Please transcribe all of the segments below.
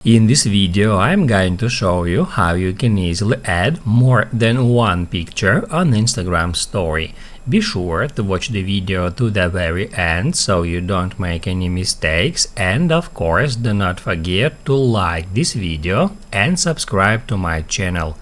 In this video I'm going to show you how you can easily add more than one picture on Instagram story. Be sure to watch the video to the very end so you don't make any mistakes, and of course do not forget to like this video and subscribe to my channel.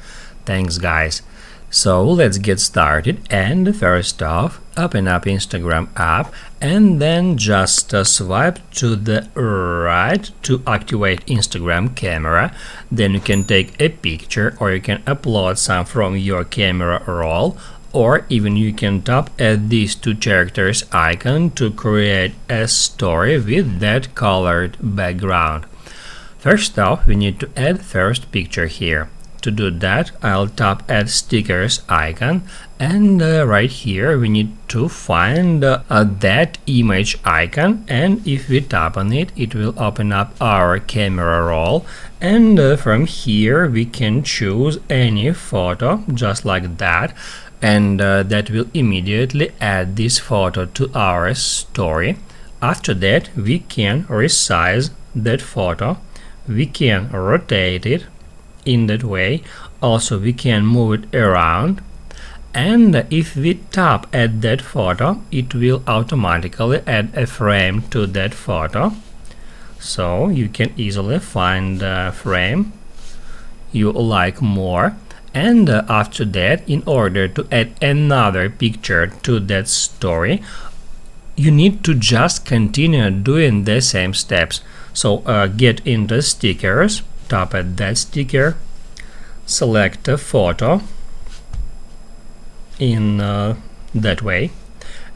Thanks guys. So let's get started, and first off, open up Instagram app and then just swipe to the right to activate Instagram camera. Then you can take a picture or you can upload some from your camera roll, or even you can tap at these two characters icon to create a story with that colored background. First off, we need to add first picture here. To do that, I'll tap at stickers icon, and right here we need to find that image icon, and if we tap on it, it will open up our camera roll, and from here we can choose any photo just like that, and that will immediately add this photo to our story. After that, we can resize that photo, we can rotate it in that way, also we can move it around, and if we tap at that photo, it will automatically add a frame to that photo, so you can easily find the frame you like more. And after that, in order to add another picture to that story, you need to just continue doing the same steps. So get into stickers, tap at that sticker, select a photo in that way,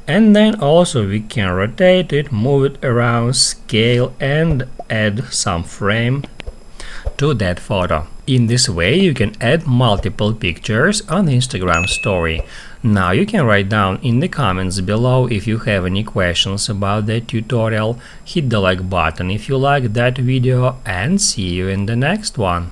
and then also we can rotate it, move it around, scale, and add some frame to that photo. In this way you can add multiple pictures on Instagram story. Now you can write down in the comments below if you have any questions about that tutorial. Hit the like button if you like that video, and see you in the next one.